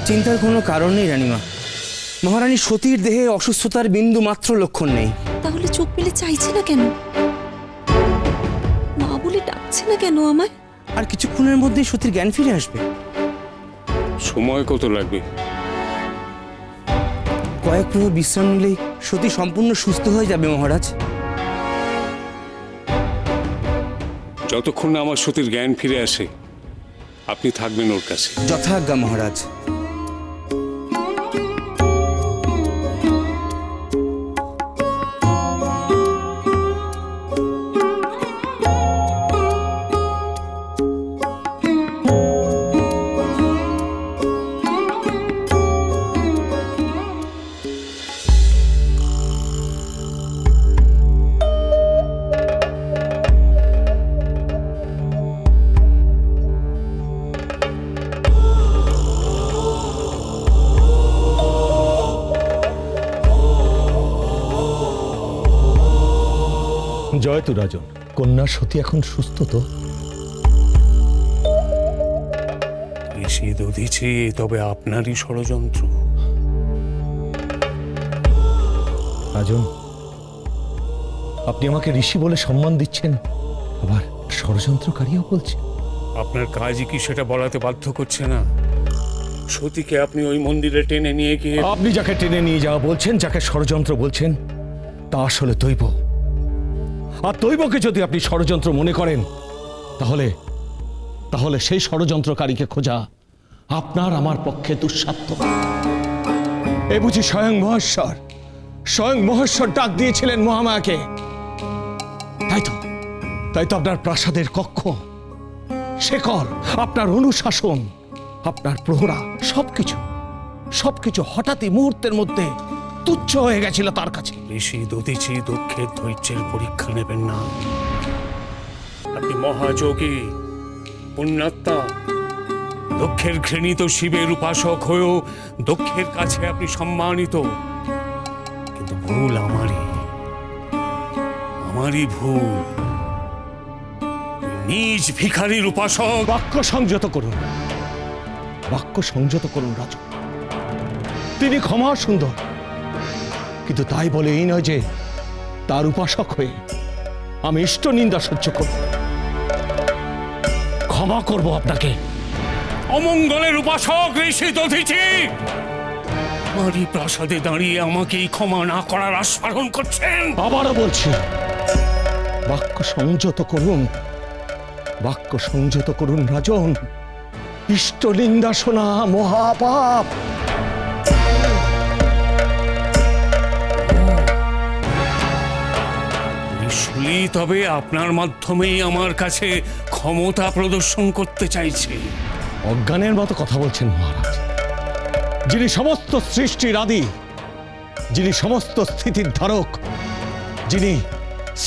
চিন্তার কোনো কারণ নেই রানীমা। মহারানী সতীর দেহে অসুস্থতার বিন্দু মাত্র লক্ষণ নেই। তাহলে চোখ মেলে চাইছে না কেন? মা বলে ডাকছে না কেন আমায়? আর কিছুক্ষণের মধ্যেই সতীর জ্ঞান ফিরে আসবে। সময় কত লাগবে? কয়েক প্রহর বিশ্রাম নিলেই সতী সম্পূর্ণ সুস্থ হয়ে যাবে মহারাজ। যতক্ষণ না আমার সতীর জ্ঞান ফিরে আসে আপনি থাকবেন ওর কাছে। যথাজ্ঞা মহারাজ। জয় তু রাজন, কন্যা সতী এখন সুস্থ তো? নিষেধ দিছি, তবে আপনারই ষড়যন্ত্র। রাজন, আপনি আমাকে ঋষি বলে সম্মান দিচ্ছেন, আবার ষড়যন্ত্রকারীও বলছেন। আপনার কাজই কি সেটা বলাতে বাধ্য করছে না? সতীকে আপনি ওই মন্দিরে টেনে নিয়ে গিয়ে আপনি যাকে টেনে নিয়ে যাওয়া বলছেন, যাকে ষড়যন্ত্র বলছেন, তা আসলে দৈব। আর দৈবকে যদি আপনি ষড়যন্ত্র মনে করেন, তাহলে তাহলে সেই ষড়যন্ত্রকারীকে খোঁজা আপনার আমার পক্ষে দুঃসাধ্য। এ বুঝি স্বয়ং মহেশ্বর ডাক দিয়েছিলেন মহামায়াকে? তাই তো আপনার প্রাসাদের কক্ষ, শেকল, আপনার অনুশাসন, আপনার প্রহরা, সবকিছু হঠাৎই মুহূর্তের মধ্যে তুচ্ছ হয়ে গেছিল তার কাছে। ঋষি দধিছি দুঃখের ধৈর্যের পরীক্ষা নেবেন না। আপনি মহাযোগী, পুণ্যাত্মা, দক্ষের ঘৃণিত শিবের উপাসক হয়েও দক্ষের কাছে আপনি সম্মানিত। কিন্তু ভুল আমারই ভুল। নিজ ভিখারির উপাসক। বাক্য সংযত করুন রাজু। তিনি ক্ষমা সুন্দর, কিন্তু তাই বলে এই নয় যে তার উপাসক হয়ে আমি ইষ্ট নিন্দা সহ্য করব। ক্ষমা করব আপনাকে। অমঙ্গলের উপাসক ঋষি দধিছি আমারই প্রাসাদে দাঁড়িয়ে আমাকেই ক্ষমা না করার আস্ফারণ করছেন। আবারও বলছি, বাক্য সংযত করুন রাজন। ইষ্ট নিন্দা শোনা মহাপাপ। শুলি তবে আপনার মাধ্যমেই আমার কাছে ক্ষমতা প্রদর্শন করতে চাইছে। অজ্ঞানের মতো কথা বলছেন মহারাজ। যিনি সমস্ত সৃষ্টির আদি, যিনি সমস্ত স্থিতির ধারক, যিনি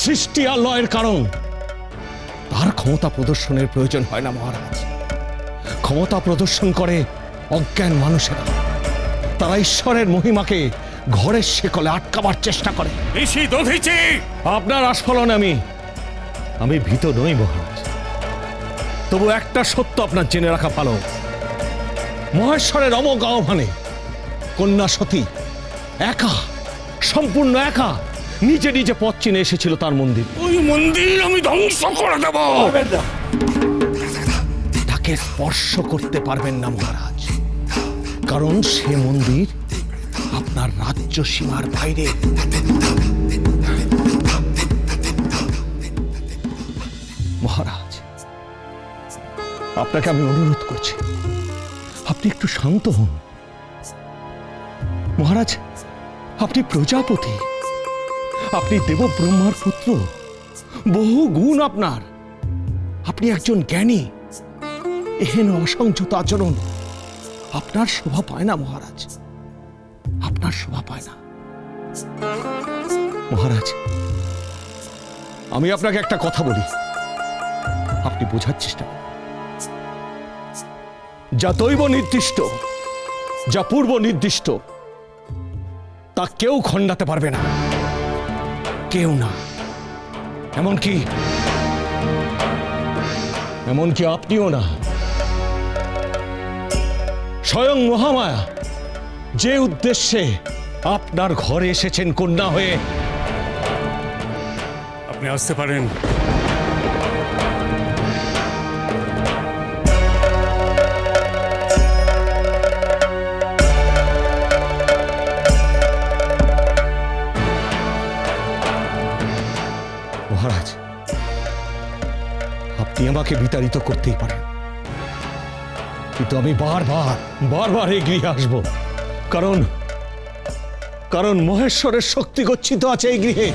সৃষ্টি আর লয়ের কারণ, তার ক্ষমতা প্রদর্শনের প্রয়োজন হয় না মহারাজ। ক্ষমতা প্রদর্শন করে অজ্ঞান মানুষেরা। তারা ঈশ্বরের মহিমাকে ঘরের শেকলে আটকাবার চেষ্টা করে। ঋষি দধিছি, আপনার আস্ফলনে আমি ভীত নই মহারাজ। তবু একটা সত্য আপনার জেনে রাখা ভালো, মহেশ্বরের অমোঘ আহ্বানে কন্যা সতী সম্পূর্ণ একা নিজে পথ চিনে এসেছিল তার মন্দির। ওই মন্দির আমি ধ্বংস করে দেব। তাকে স্পর্শ করতে পারবেন না মহারাজ, কারণ সে মন্দির আপনার রাজ্য সীমার বাইরে। মহারাজ, আপনাকে আমি অনুরোধ করছি, আপনি একটু শান্ত হন। মহারাজ, আপনি প্রজাপতি, আপনি দেবব্রহ্মার পুত্র, বহু গুণ আপনার। আপনি একজন জ্ঞানী। এহেন অসংযত আচরণ আপনার শোভা পায় না মহারাজ, আপনার শোভা পায় না। মহারাজ, আমি আপনাকে একটা কথা বলি, আপনি বোঝার চেষ্টা করুন। যা দৈব নির্দিষ্ট, যা পূর্ব নির্দিষ্ট, তা কেউ খণ্ডাতে পারবে না, কেউ না। এমনকি আপনিও না। স্বয়ং মহামায়া যে উদ্দেশ্যে আপনার ঘরে এসেছেন কন্যা হয়ে, আপনি আসতে পারেন। মহারাজ, আপনি আমাকে বিতাড়িত করতেই পারেন, কিন্তু আমি বারবার এই গৃহে আসব, কারণ মহেশ্বরের শক্তি গচ্ছিত আছে এই গৃহে।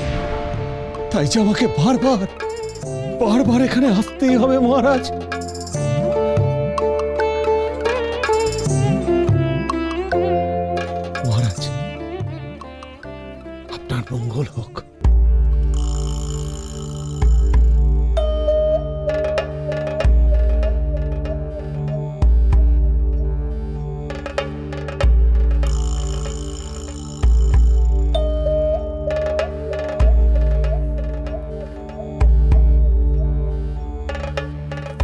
তাই যে আমাকে বারবার এখানে আসতেই হবে মহারাজ। মহারাজ, আপনার মঙ্গল হোক।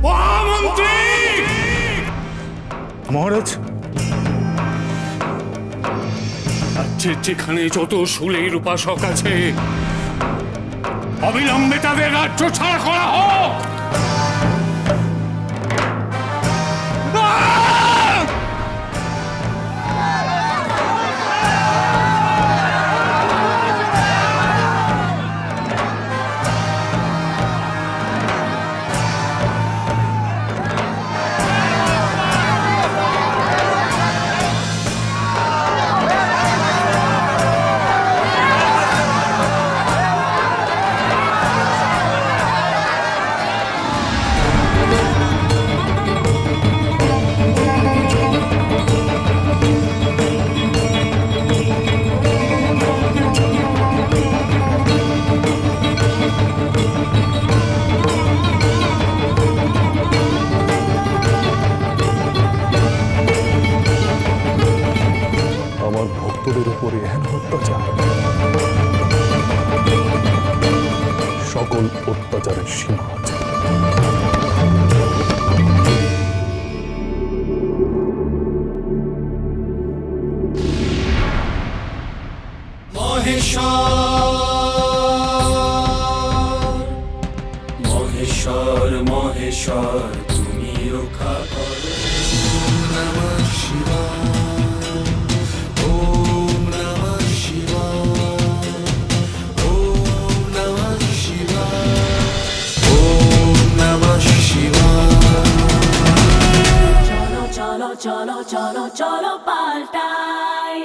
মহামন্ত্রী! মহারাজ, রাজ্যের যেখানে যত শুলের উপাসক আছে, অবিলম্বে তাদের রাজ্য ছাড়া করা হোক। আমার ভক্তদের উপরে এহেন অত্যাচার, সকল অত্যাচারের সীমা আছে। মহেশ্বর মহেশ্বর তুমি রক্ষা করো। ওম নমঃ শিবায়, ওম নমঃ শিবায়, ওম নমঃ শিবায়, ওম নমঃ শিবায়। চলো চলো চলো চলো চলো পাল্টাই